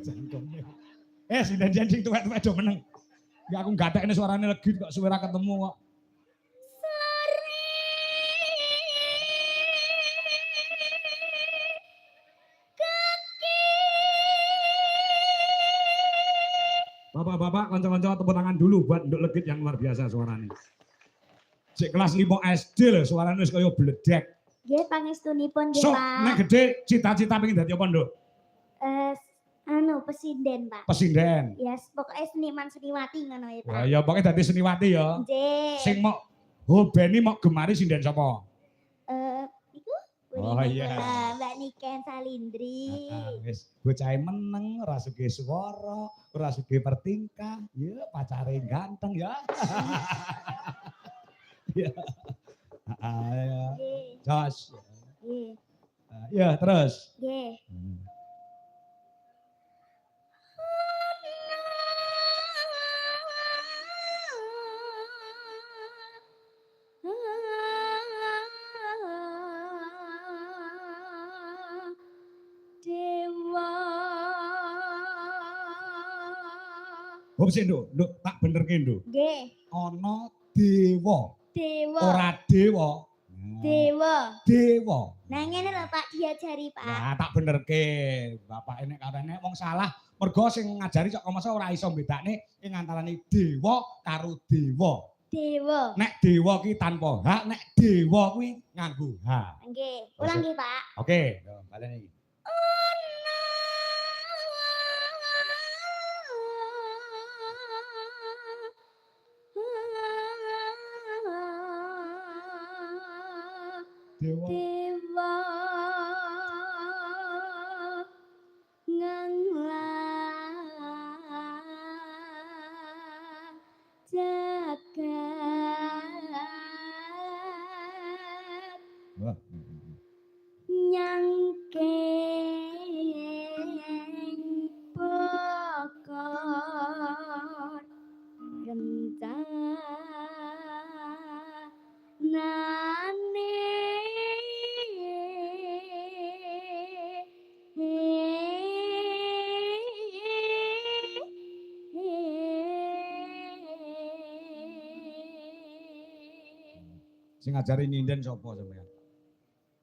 Jangkeme. Sinden sing tuwek-tuwek do meneng. Ya aku gatekne suarane legit kok suwe ra ketemu kok. Bapak-bapak, kanca-kanca tepuk tangan dulu buat Nduk Legit yang luar biasa suaranya. Cek kelas 5 SD lho, suaranya wis kaya bledek. Nggih, pangestunipun nggih, Sok, Pak. nek gede cita-cita pengen dadi apa, Nduk? Presiden, Pak. Presiden. Yes, pokoknya seniman seniwati ngono ya, Pak. Wah, ya pokoknya dadi seniwati ya. Nggih. Sing mau hobeni mau gemari sinden sapa? Iku Oh iya. Mbak Niken Salindri. Wis bocahe meneng, ora sugih swara, ora sugih pertingkah, ya pacare ganteng ya. Ya. Nggih. Jos. Nggih. Ya, terus. Nggih. Dewa. Hop sik, Nduk, tak benerke, Nduk. Nggih. Ana dewa. Dewa. Ora dewa. Dewa. Dewa. Nah ngene lho Pak diajari Pak. Nah, tak benerke. Bapak enek karene wong salah. Mergo sing ngajari kok masa ora iso bedakne ing antarane dewa karo dewa. Dewa. Nek dewa ki tanpa hak, nek dewa kuwi nganggo hak. Nggih, ulang nggih Pak. Oke, yo baleni iki. Dewa. Dewa nganglang jagat Wah. nyangkeng pokok rencanane Sing ngajari nyinden sapa sampeyan?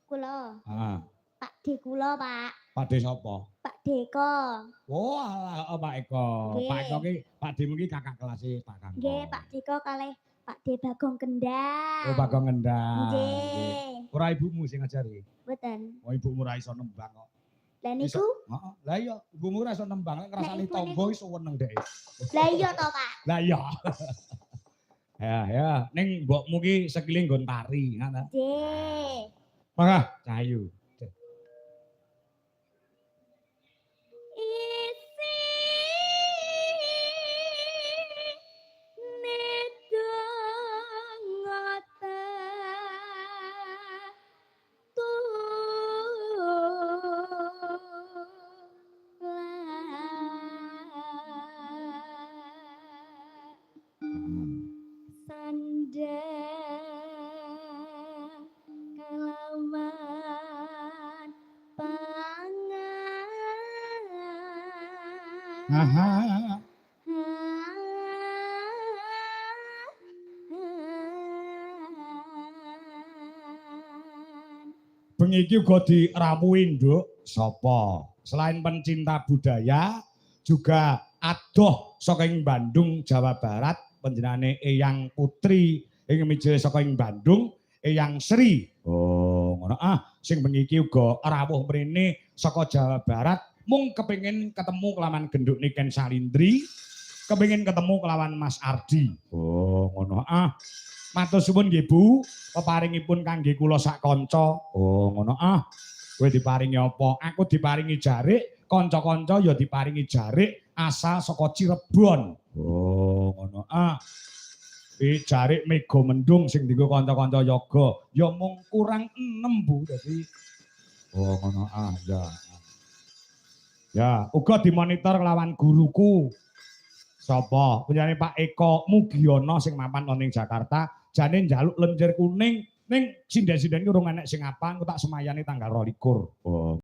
Kula. Heeh. Pak D kula, Pak. Pak D sapa? Pak Deko. Oh, alah, Pak Eko. Nggih. Pak Eko ki Pak D ki kakak kelas Pak Kangko. Nggih, Pak Deko kalih Pak D Bagong Kendang. Oh, Bagong Ngendang. Nggih. Ora ibumu sing ngajari? Mboten. Oh, ibumu ora iso nembang kok. Lah niku? Heeh. Lah iya, ibumu ora iso nembang, nek ngrasani Nek ibu tombo niku- iso weneng dhek. Lah iya to, Pak. Lah iya. Ya, ning mbokmu ki sekile nggon tari, ngono. Nggih. Mangga, Cahayu. Isi nedongota sandang kalawan pangan Aha. Bengi iki uga diramuhi, Nduk. Sapa? Selain pencinta budaya, juga adoh saka ing Bandung, Jawa Barat, panjenengane Eyang Putri ing mijil saka ing Bandung, Eyang Sri. Oh, ngono. Sing bengi iki uga rawuh mrene saka Jawa Barat, mung kepengin ketemu kelawan Genduk Niken Salindri, kepengin ketemu kelawan Mas Ardi. Oh, ngono. Matur suwun nggih Bu, peparingipun kangge kula sak kanca. Oh, ngono. Kowe diparingi apa? Aku diparingi jarik, kanca-kanca ya diparingi jarik asal saka Cirebon. Oh, ngono. Jarik Mega Mendung sing dienggo kanca-kanca yoga ya mung kurang 6 Bu. Dadi oh, ngono. Ya. Ya, uga dimonitor kelawan guruku. Sapa? Punyane Pak Eko Mugiono sing mapan ning Jakarta. Jane njaluk lenjer kuning ning sinden-sinden ki urung enek sing apaan, kok tak semayani tanggal 22. Oh.